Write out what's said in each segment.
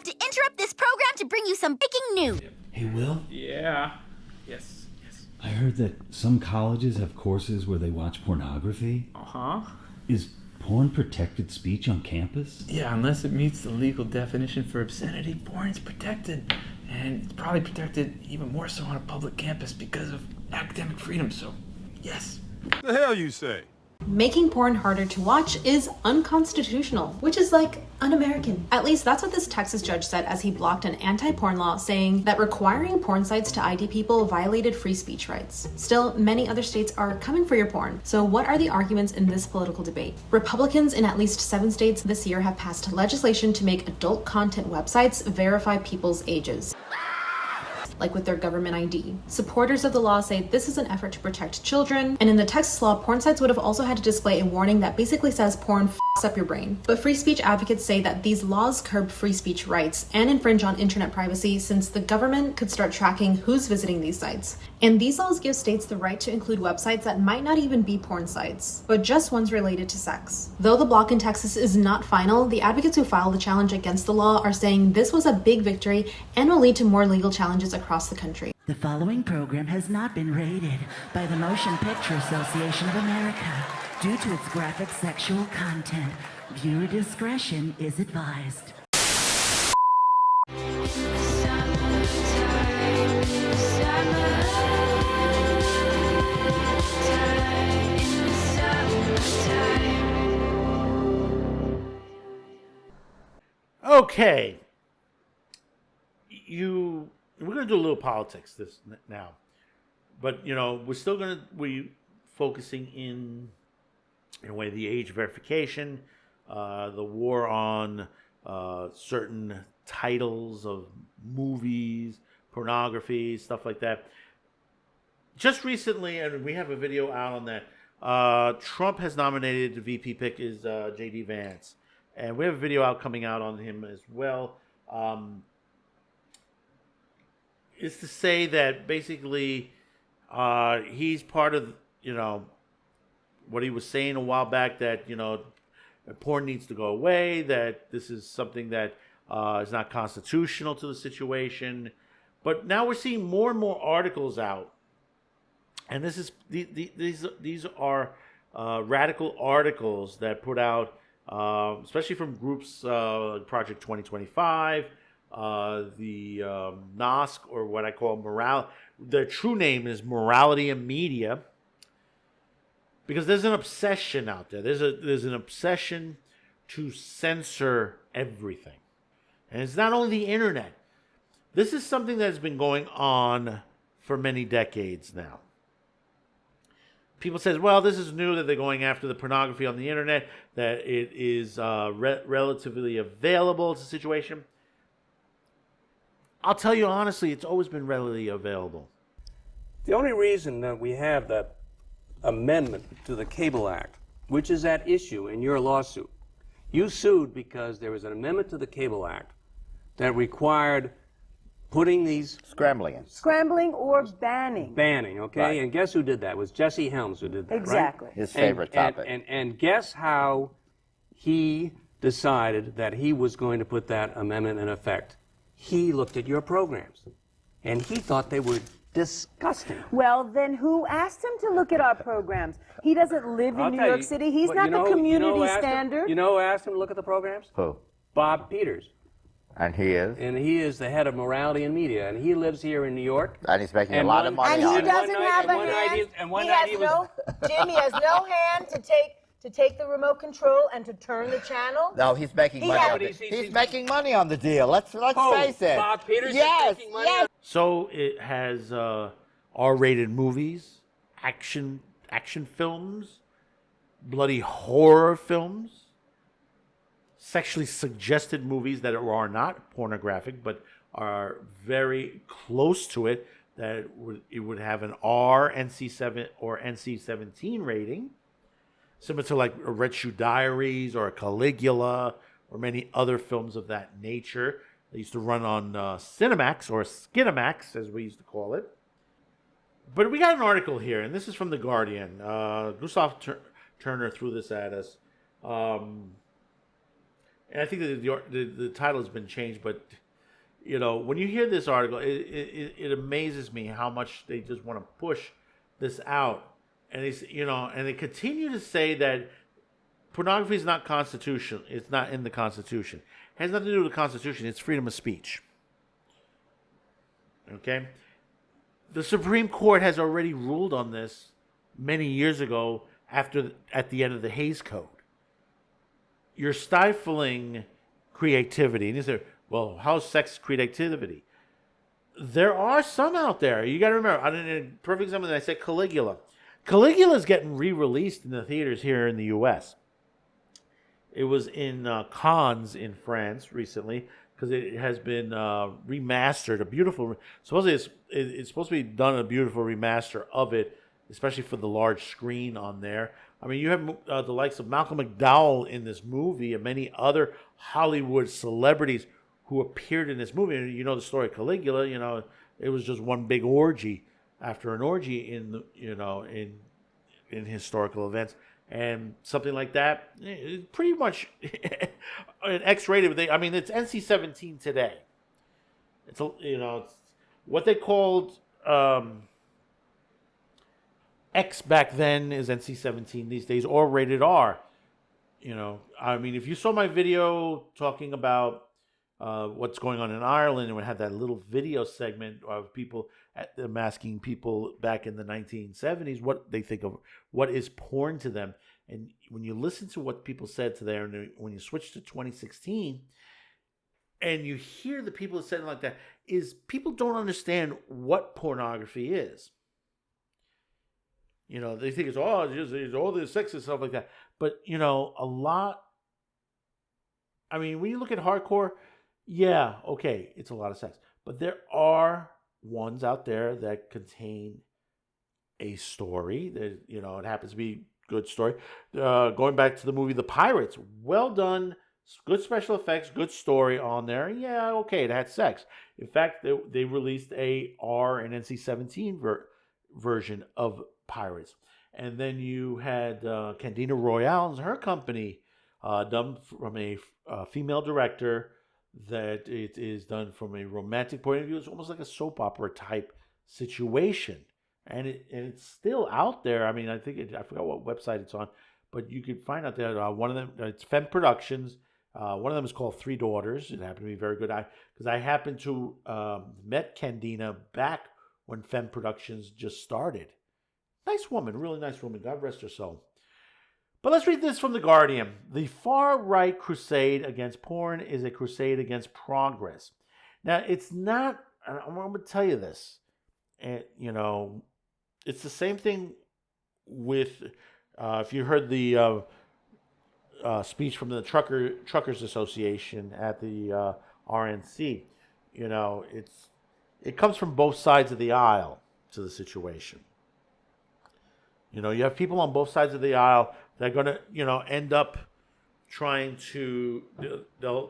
to interrupt this program to bring you some breaking news. Hey, Will? Yeah. Yes. I heard that some colleges have courses where they watch pornography. Uh-huh. Is porn protected speech on campus? Yeah, unless it meets the legal definition for obscenity, porn is protected. And it's probably protected even more so on a public campus because of academic freedom, so yes. The hell you say? Making porn harder to watch is unconstitutional, which is like un-American. At least that's what this Texas judge said as he blocked an anti-porn law saying that requiring porn sites to ID people violated free speech rights. Still, many other states are coming for your porn. So what are the arguments in this political debate? Republicans in at least 7 states this year have passed legislation to make adult content websites verify people's ages, like with their government ID. Supporters of the law say this is an effort to protect children, and in the Texas law, porn sites would have also had to display a warning that basically says porn f***s up your brain. But free speech advocates say that these laws curb free speech rights and infringe on internet privacy since the government could start tracking who's visiting these sites. And these laws give states the right to include websites that might not even be porn sites, but just ones related to sex. Though the block in Texas is not final, the advocates who filed the challenge against the law are saying this was a big victory and will lead to more legal challenges across the country. The following program has not been rated by the Motion Picture Association of America due to its graphic sexual content. Viewer discretion is advised. Okay. We're going to do a little politics now. But, we're still going to be focusing in a way, the age verification, the war on certain titles of movies, pornography, stuff like that. Just recently, and we have a video out on that, Trump has nominated the VP pick is J.D. Vance. And we have a video out coming out on him as well. Is to say that basically he's part of, what he was saying a while back, that, porn needs to go away, that this is something that is not constitutional to the situation. But now we're seeing more and more articles out. And these are radical articles that put out, especially from groups Project 2025, the NOSC, or what I call their true name is Morality and Media, because there's an obsession out there. There's an obsession to censor everything. And it's not only the internet. This is something that's been going on for many decades now. People say, well, this is new that they're going after the pornography on the internet, that it is relatively available. It's a situation. I'll tell you honestly, it's always been readily available. The only reason that we have that amendment to the Cable Act, which is at issue in your lawsuit, you sued because there was an amendment to the Cable Act that required putting these... Scrambling or banning. Banning, okay? Right. And guess who did that? It was Jesse Helms who did that, Exactly. right? His favorite topic. And guess how he decided that he was going to put that amendment in effect? He looked at your programs, and he thought they were disgusting. Well, then who asked him to look at our programs? He doesn't live in New York City. He's not the community standard. You know who asked him to look at the programs? Who? Bob Peters. And he is? And he is the head of Morality and Media, and he lives here in New York. And he's making a lot of money and on he it. doesn't have a hand. Jim, he has no hand to take the remote control and to turn the channel. No, he's making money on it. He's making money on the deal. Let's face it. Bob Peters is making money on it. So it has R-rated movies, action films, bloody horror films, sexually suggested movies that are not pornographic but are very close to it, that it would have an R, NC-7 or NC-17 rating, similar to like a Red Shoe Diaries or a Caligula or many other films of that nature. They used to run on Cinemax, or Skinemax as we used to call it. But we got an article here, and this is from The Guardian. Gustav Turner threw this at us. and I think that the title has been changed, but when you hear this article, it amazes me how much they just want to push this out, and and they continue to say that pornography is not constitutional. It's not in the Constitution. It has nothing to do with the Constitution. It's freedom of speech. Okay, the Supreme Court has already ruled on this many years ago. At the end of the Hays Code, you're stifling creativity, and you say, well, how's sex creativity? There are some out there. You got to remember, perfect example, I said Caligula. Caligula is getting re-released in the theaters here in the U.S. It was in Cannes in France recently because it has been remastered. Supposedly it's supposed to be done a beautiful remaster of it, especially for the large screen on there. I mean, you have the likes of Malcolm McDowell in this movie and many other Hollywood celebrities who appeared in this movie. And you know the story of Caligula. It was just one big orgy after an orgy in historical events, and something like that. It's pretty much an X-rated. It's NC-17 today. It's what they called. X back then is NC-17 these days, or rated R. If you saw my video talking about what's going on in Ireland, and we had that little video segment of people asking people back in the 1970s what they think of what is porn to them. And when you listen to what people said to there, and when you switch to 2016, and you hear the people that said it like that, is people don't understand what pornography is. They think it's all this sex and stuff like that. But, a lot. When you look at hardcore, yeah, okay, it's a lot of sex. But there are ones out there that contain a story. That, it happens to be a good story. Going back to the movie The Pirates, well done, good special effects, good story on there. Yeah, okay, it had sex. In fact, they released a R and NC-17 version of Pirates. And then you had Candido Royale and her company done from a female director, that it is done from a romantic point of view. It's almost like a soap opera type situation, and it's still out there. I forgot what website it's on, but you can find out that one of them, it's Femme Productions. One of them is called Three Daughters. It happened to be very good. Because I happened to met Candina back when Femme Productions just started. Nice woman, really nice woman. God rest her soul. But let's read this from The Guardian. The far-right crusade against porn is a crusade against progress. Now, it's not, I'm going to tell you this, and it's the same thing with, if you heard the speech from the Truckers Association at the RNC, it comes from both sides of the aisle to the situation. You have people on both sides of the aisle that are going to, end up trying to,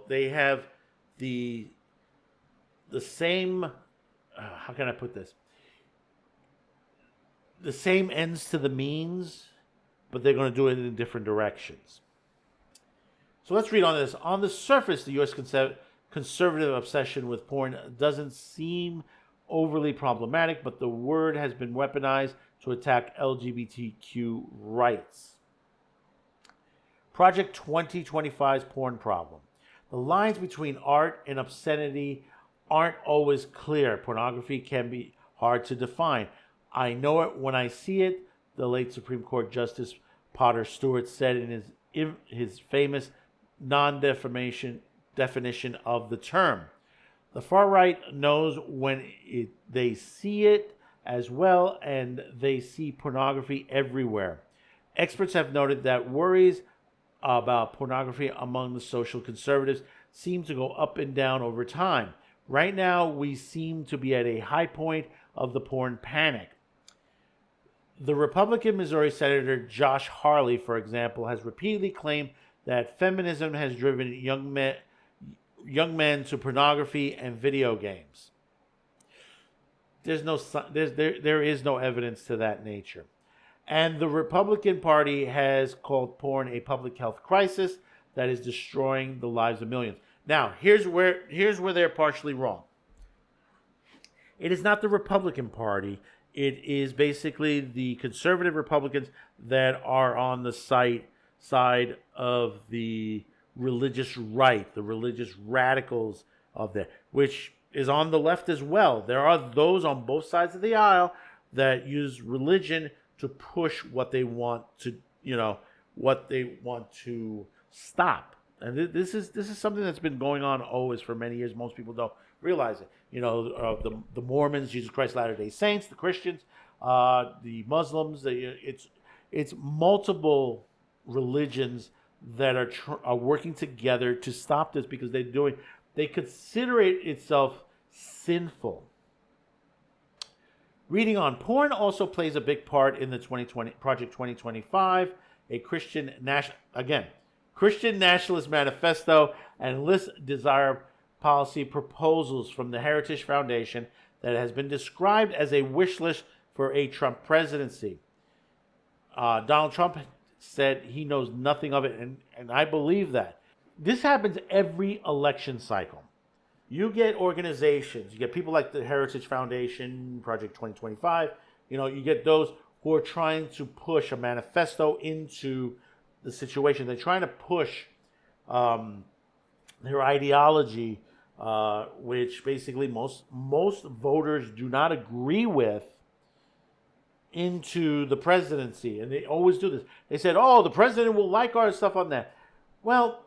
they have the same, how can I put this? The same ends to the means, but they're going to do it in different directions. So let's read on this. On the surface, the U.S. conservative obsession with porn doesn't seem overly problematic, but the word has been weaponized to attack LGBTQ rights. Project 2025's porn problem. The lines between art and obscenity aren't always clear. Pornography can be hard to define. I know it when I see it, the late Supreme Court Justice Potter Stewart said in his famous non-definition of the term. The far right knows when they see it as well, and they see pornography everywhere. Experts have noted that worries about pornography among the social conservatives seem to go up and down over time. Right now, we seem to be at a high point of the porn panic. The Republican Missouri Senator Josh Hawley, for example, has repeatedly claimed that feminism has driven young men to pornography and video games. There is no evidence to that nature. And the Republican Party has called porn a public health crisis that is destroying the lives of millions. Now, here's where they're partially wrong. It is not the Republican Party. It is basically the conservative Republicans that are on the side of the religious right, the religious radicals of that, which is on the left as well. There are those on both sides of the aisle that use religion to push what they want to, what they want to stop. And this is something that's been going on always for many years. Most people don't realize it. The Mormons, Jesus Christ Latter-day Saints, the Christians, the Muslims. It's multiple religions that are working together to stop this because they consider it itself sinful. Reading on, porn also plays a big part in the 2020 Project 2025, a Christian nationalist manifesto, and lists desire policy proposals from the Heritage Foundation that has been described as a wish list for a Trump presidency. Donald Trump said he knows nothing of it, and I believe that. This happens every election cycle. You get organizations, you get people like the Heritage Foundation, Project 2025, you get those who are trying to push a manifesto into the situation. They're trying to push their ideology, which basically most voters do not agree with, into the presidency. And they always do this. They said, the president will like our stuff on that. Well,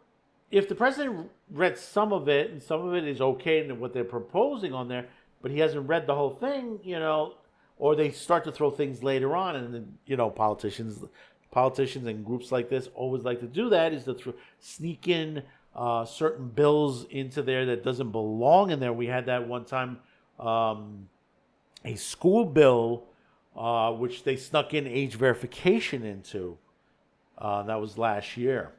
if the president read some of it, and some of it is okay in what they're proposing on there, but he hasn't read the whole thing, or they start to throw things later on, and then, politicians and groups like this always like to do that, is to sneak in certain bills into there that doesn't belong in there. We had that one time, a school bill, which they snuck in age verification into. That was last year.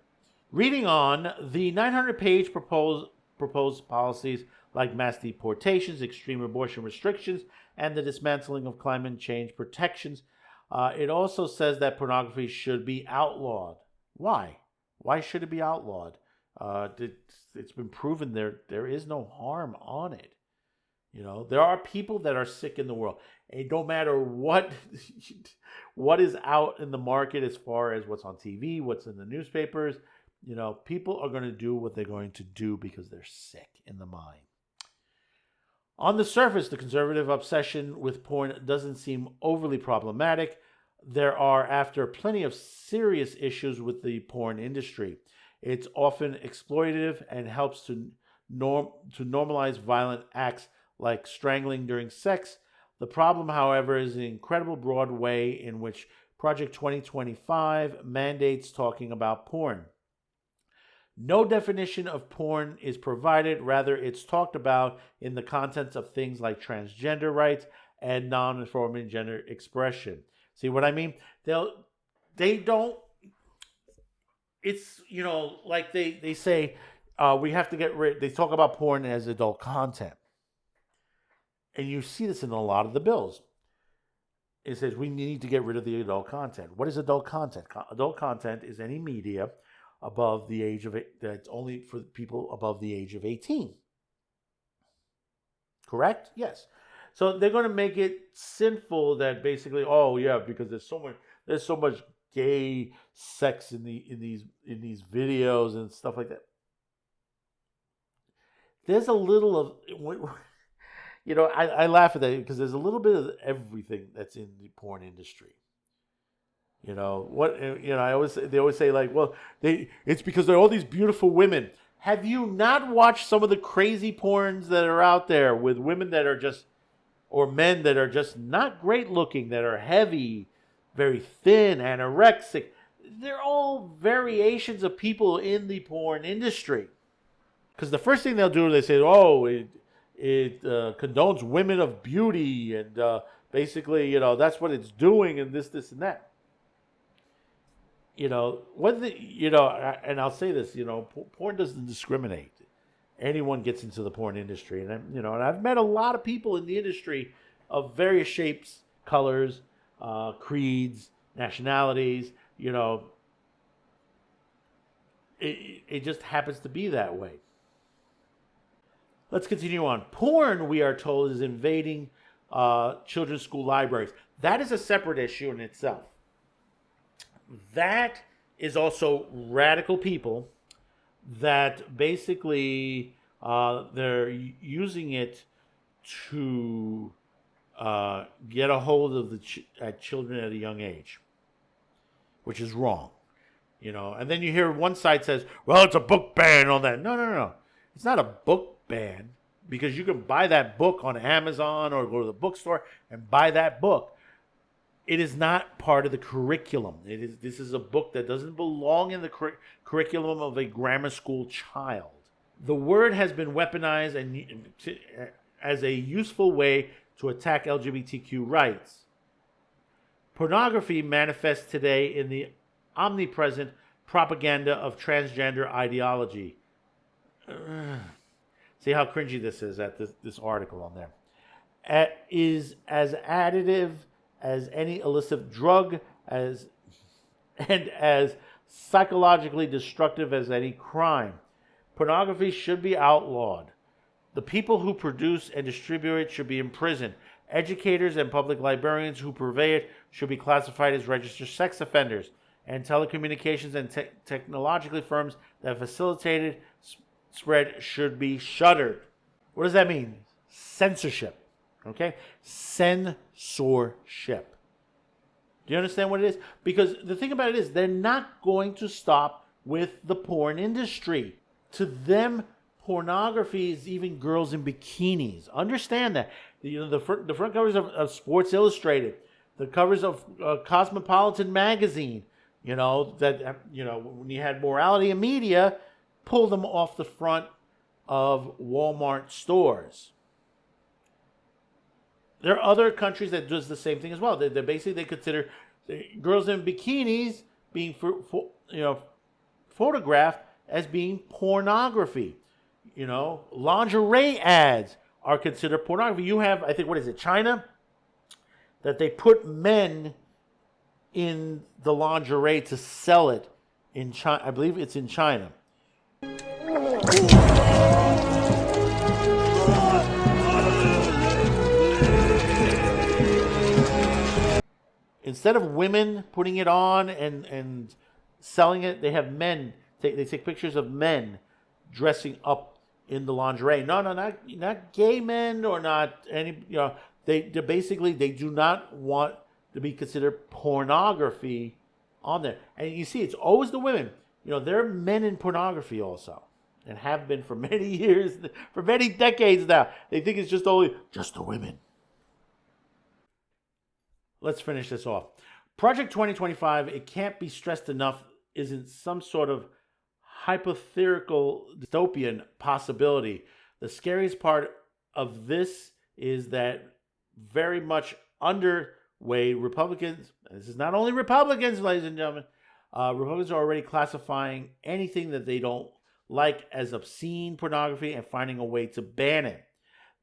Reading on, the 900-page proposed policies like mass deportations, extreme abortion restrictions, and the dismantling of climate change protections. It also says that pornography should be outlawed. Why? Why should it be outlawed? It's been proven there is no harm on it. There are people that are sick in the world. And no matter what is out in the market as far as what's on TV, what's in the newspapers, people are going to do what they're going to do because they're sick in the mind. On the surface, the conservative obsession with porn doesn't seem overly problematic. There are, after plenty of serious issues with the porn industry. It's often exploitative and helps to normalize violent acts like strangling during sex. The problem, however, is the incredible broad way in which Project 2025 mandates talking about porn. No definition of porn is provided. Rather, it's talked about in the contents of things like transgender rights and non-conforming gender expression. See what I mean? They don't. It's, like they say, we have to get rid. They talk about porn as adult content. And you see this in a lot of the bills. It says we need to get rid of the adult content. What is adult content? Adult content is any media above the age of that's only for people above the age of 18. Correct? Yes. So they're going to make it sinful that basically, because there's so much gay sex in these videos and stuff like that. There's a little of, I laugh at that because there's a little bit of everything that's in the porn industry. They always say like, well, it's because there are all these beautiful women. Have you not watched some of the crazy porns that are out there with women that are just, or men that are just not great looking, that are heavy, very thin, anorexic? They're all variations of people in the porn industry. Because the first thing they'll do, they say, it condones women of beauty, and basically, that's what it's doing, and this, and that. And I'll say this, porn doesn't discriminate. Anyone gets into the porn industry, and I've met a lot of people in the industry of various shapes, colors, creeds, nationalities, It just happens to be that way. Let's continue on. Porn, we are told, is invading children's school libraries. That is a separate issue in itself. That is also radical people that basically they're using it to get a hold of the children at a young age, which is wrong. And then you hear one side says, well, it's a book ban and all that. No. It's not a book ban, because you can buy that book on Amazon or go to the bookstore and buy that book. It is not part of the curriculum. This is a book that doesn't belong in the curriculum of a grammar school child. The word has been weaponized as a useful way to attack LGBTQ rights. Pornography manifests today in the omnipresent propaganda of transgender ideology. See how cringy this is at this article on there. Is as additive as any illicit drug, and as psychologically destructive as any crime. Pornography should be outlawed. The people who produce and distribute it should be imprisoned. Educators and public librarians who purvey it should be classified as registered sex offenders. And telecommunications and technological firms that facilitated spread should be shuttered. What does that mean? Censorship. Okay? Censorship. Do you understand what it is? Because the thing about it is, they're not going to stop with the porn industry. To them, pornography is even girls in bikinis. Understand that. The front covers of Sports Illustrated, the covers of Cosmopolitan magazine, when you had Morality and Media, pull them off the front of Walmart stores. There are other countries that does the same thing as well. They basically consider girls in bikinis being photographed as being pornography. Lingerie ads are considered pornography. You have, I think, China? That they put men in the lingerie to sell it in China. I believe it's in China. Instead of women putting it on and selling it, they have men. They take pictures of men dressing up in the lingerie. No, not gay men or not any. They basically do not want to be considered pornography on there. And you see, it's always the women. There are men in pornography also, and have been for many years, for many decades now. They think it's just the women. Let's finish this off. Project 2025, it can't be stressed enough, isn't some sort of hypothetical dystopian possibility. The scariest part of this is that very much underway, Republicans, and this is not only Republicans, ladies and gentlemen, Republicans are already classifying anything that they don't like as obscene pornography and finding a way to ban it.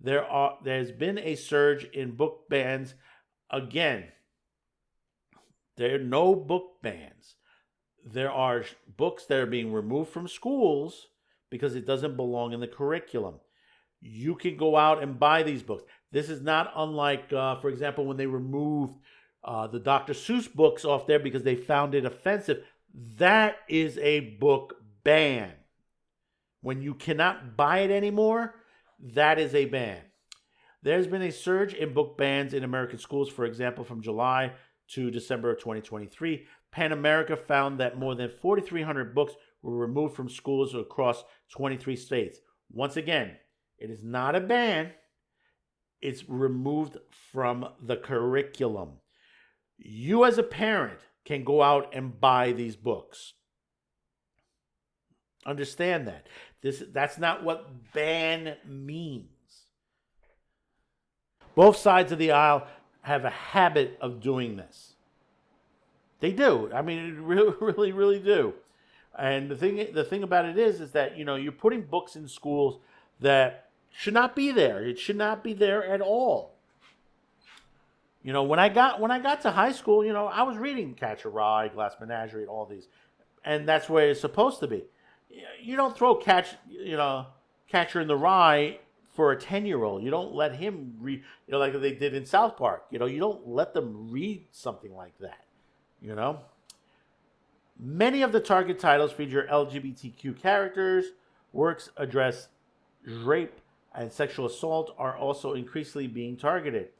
There's been a surge in book bans. Again, there are no book bans. There are books that are being removed from schools because it doesn't belong in the curriculum. You can go out and buy these books. This is not unlike, for example, when they removed the Dr. Seuss books off there because they found it offensive. That is a book ban. When you cannot buy it anymore, that is a ban. There's been a surge in book bans in American schools, for example, from July to December of 2023. Pan America found that more than 4,300 books were removed from schools across 23 states. Once again, it is not a ban. It's removed from the curriculum. You as a parent can go out and buy these books. Understand that. That's not what ban means. Both sides of the aisle have a habit of doing this. They do. I mean, it really, really do. And the thing about it is that, you're putting books in schools that should not be there. It should not be there at all. When I got to high school, I was reading Catcher Rye, Glass Menagerie, and all these. And that's where it's supposed to be. you don't throw Catcher in the Rye for a 10-year-old. You don't let him read, like they did in South Park. You don't let them read something like that. Many of the target titles feature LGBTQ characters. Works address rape and sexual assault are also increasingly being targeted.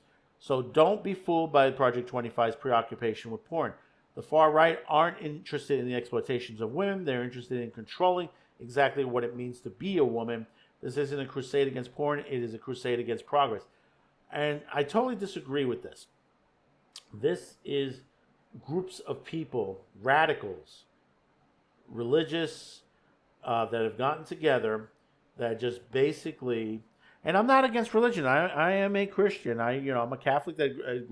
So don't be fooled by Project 25's preoccupation with porn. The far right aren't interested in the exploitations of women. They're interested in controlling exactly what it means to be a woman. This isn't a crusade against porn. It is a crusade against progress. And I totally disagree with this. This is groups of people, radicals, religious, that have gotten together that just basically, and I'm not against religion. I am a Christian. I'm a Catholic that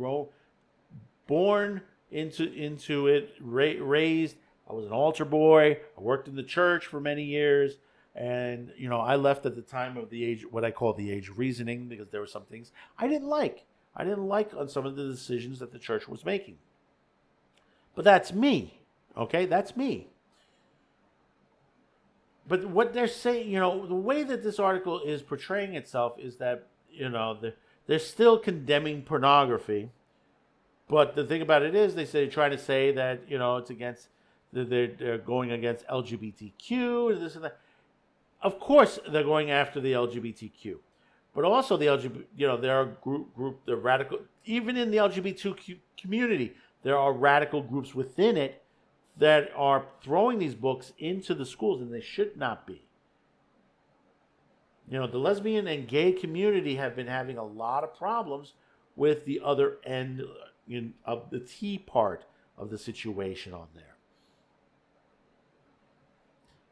born into it, raised. I was an altar boy. I worked in the church for many years. And, I left at the time of the age, what I call the age of reasoning, because there were some things I didn't like. I didn't like on some of the decisions that the church was making. But that's me, okay? That's me. But what they're saying, the way that this article is portraying itself is that, they're still condemning pornography. But the thing about it is, they're trying to say that, it's against, they're going against LGBTQ and this and that. Of course, they're going after the LGBTQ, but also the LGBT. There are the radical. Even in the LGBTQ community, there are radical groups within it that are throwing these books into the schools, and they should not be. The lesbian and gay community have been having a lot of problems with the other end of the T part of the situation on there.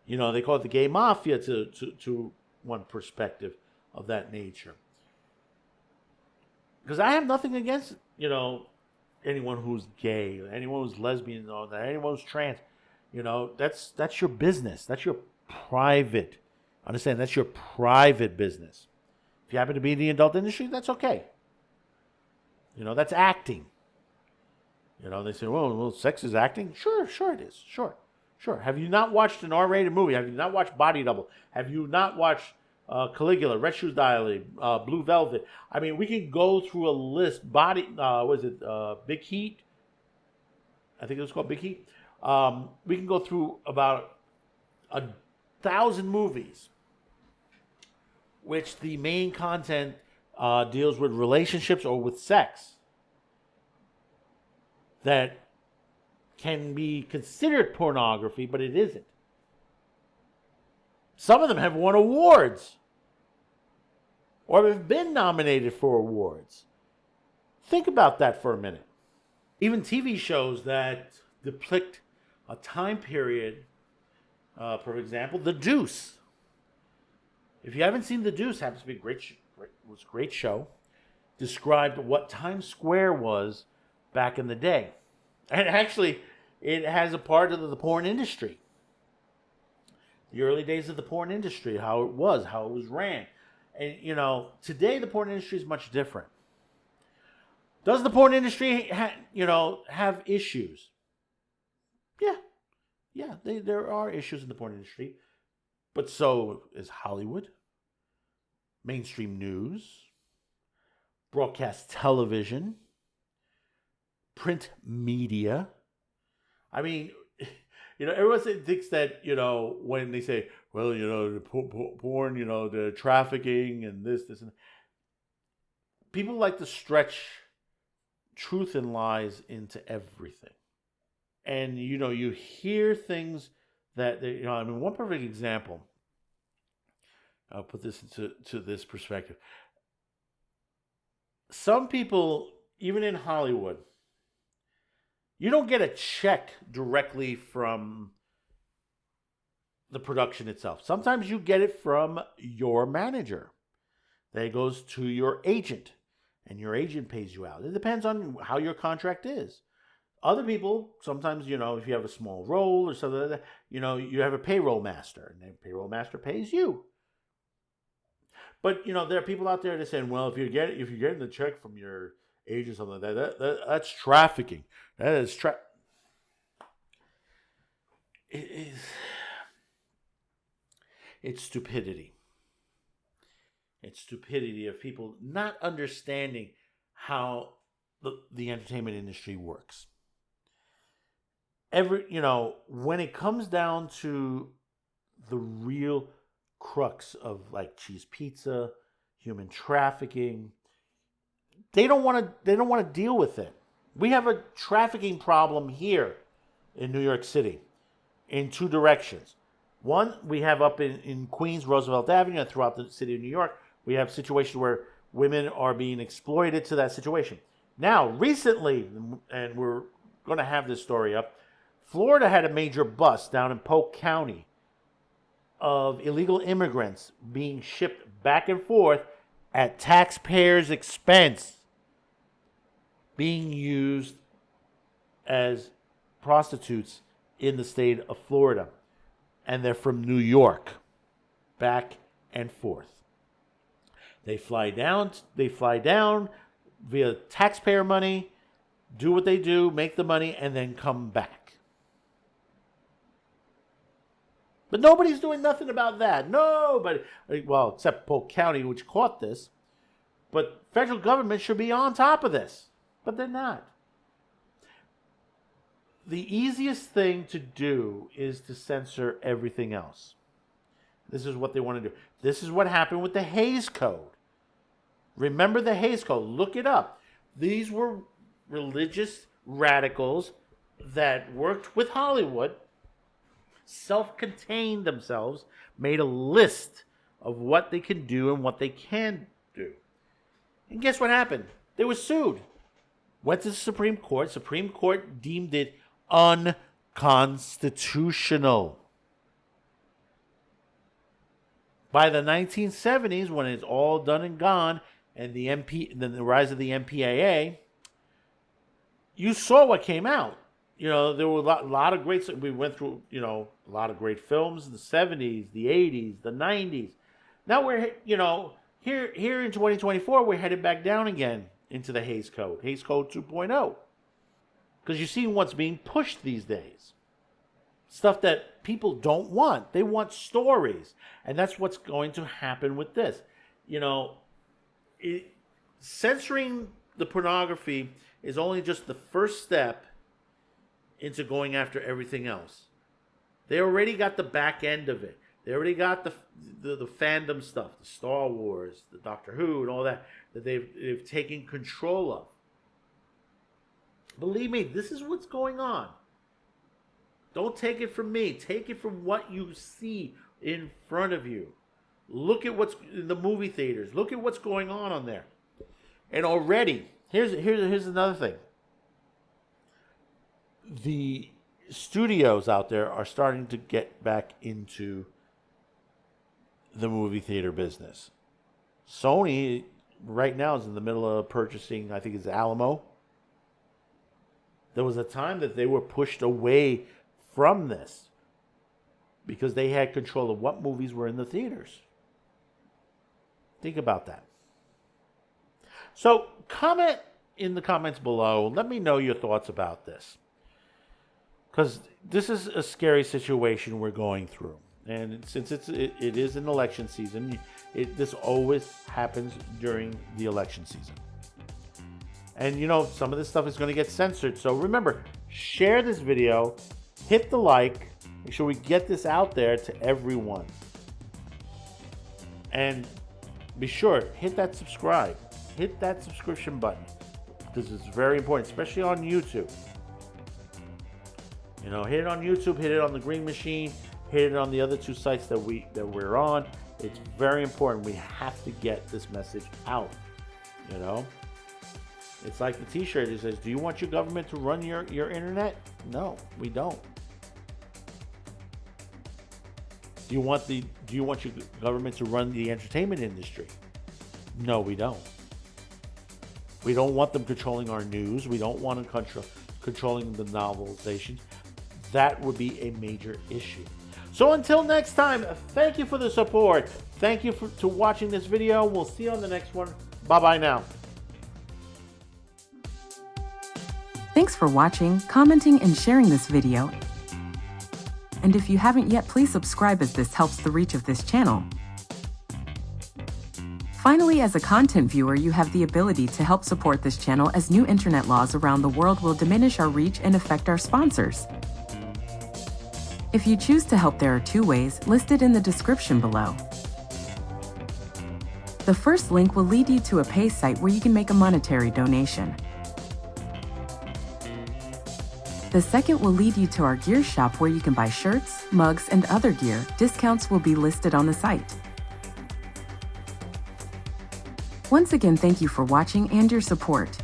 They call it the gay mafia to one perspective of that nature. Because I have nothing against, anyone who's gay, anyone who's lesbian, anyone who's trans. That's your business. That's your private. Understand, that's your private business. If you happen to be in the adult industry, that's okay. That's acting. They say, well, sex is acting. Sure it is. Sure. Have you not watched an R-rated movie? Have you not watched Body Double? Have you not watched Caligula, Red Shoes Diary, Blue Velvet? I mean, we can go through a list. Big Heat? I think it was called Big Heat. We can go through about 1,000 movies, which the main content deals with relationships or with sex that can be considered pornography, but it isn't. Some of them have won awards or have been nominated for awards. Think about that for a minute. Even TV shows that depict a time period, for example, The Deuce. If you haven't seen The Deuce, happens to be was a great show. Described what Times Square was back in the day. And actually, it has a part of the porn industry. The early days of the porn industry, how it was ran. And, today the porn industry is much different. Does the porn industry, have issues? Yeah, there are issues in the porn industry. But so is Hollywood, mainstream news, broadcast television, print media. I mean, everyone thinks that, when they say, well, the porn, the trafficking and this and that. People like to stretch truth and lies into everything. And, you hear things that, one perfect example, I'll put this into this perspective. Some people, even in Hollywood, you don't get a check directly from the production itself. Sometimes you get it from your manager. That goes to your agent, and your agent pays you out. It depends on how your contract is. Other people, sometimes, if you have a small role or something like that, you have a payroll master, and the payroll master pays you. But, there are people out there that saying, well, if you're getting the check from your age or something like that, that's trafficking. That is it is. It's stupidity. It's stupidity of people not understanding how the entertainment industry works. When it comes down to the real crux of like cheese pizza, human trafficking, they don't want to deal with it. We have a trafficking problem here in New York City in two directions. One, we have up in Queens, Roosevelt Avenue, and throughout the city of New York, we have situations where women are being exploited to that situation. Now, recently, and we're going to have this story up, Florida had a major bust down in Polk County of illegal immigrants being shipped back and forth at taxpayers' expense, being used as prostitutes in the state of Florida. And they're from New York, back and forth. They fly down via taxpayer money, do what they do, make the money, and then come back. But nobody's doing nothing about that. Nobody. Well, except Polk County, which caught this. But federal government should be on top of this. But they're not. The easiest thing to do is to censor everything else. This is what they want to do. This is what happened with the Hays Code. Remember the Hays Code. Look it up. These were religious radicals that worked with Hollywood, self-contained themselves, made a list of what they can do and what they can do. And guess what happened? They were sued. Went to the Supreme Court. Supreme Court deemed it unconstitutional. By the 1970s, when it's all done and gone, and the rise of the MPAA, you saw what came out. There were a lot of great. We went through, a lot of great films in the 70s, the 80s, the 90s. Now we're, here in 2024, we're headed back down again into the Hays Code 2.0. Because you're seeing what's being pushed these days. Stuff that people don't want. They want stories. And that's what's going to happen with this. Censoring the pornography is only just the first step into going after everything else. They already got the back end of it. They already got the fandom stuff, the Star Wars, the Doctor Who, and all that they've taken control of. Believe me, this is what's going on. Don't take it from me. Take it from what you see in front of you. Look at what's in the movie theaters. Look at what's going on there. And already, here's another thing. The studios out there are starting to get back into the movie theater business. Sony right now is in the middle of purchasing, I think it's Alamo. There was a time that they were pushed away from this because they had control of what movies were in the theaters. Think about that. So comment in the comments below. Let me know your thoughts about this. Because this is a scary situation we're going through. And since it is an election season, this always happens during the election season. And some of this stuff is going to get censored. So remember, share this video, hit the like, make sure we get this out there to everyone. And be sure, hit that subscribe. Hit that subscription button. This is very important, especially on YouTube. Hit it on YouTube, hit it on the Green Machine, hit it on the other two sites that we're on. It's very important. We have to get this message out. It's like the t-shirt. It says, do you want your government to run your internet? No, we don't. Do you want your government to run the entertainment industry? No, we don't. We don't want them controlling our news. We don't want them controlling the novelizations. That would be a major issue. So until next time, thank you for the support. Thank you for watching this video. We'll see you on the next one. Bye-bye now. Thanks for watching, commenting, and sharing this video. and if you haven't yet, please subscribe as this helps the reach of this channel. Finally, as a content viewer, you have the ability to help support this channel as new internet laws around the world will diminish our reach and affect our sponsors. If you choose to help, there are two ways, listed in the description below. The first link will lead you to a pay site where you can make a monetary donation. The second will lead you to our gear shop where you can buy shirts, mugs, and other gear. Discounts will be listed on the site. Once again, thank you for watching and your support.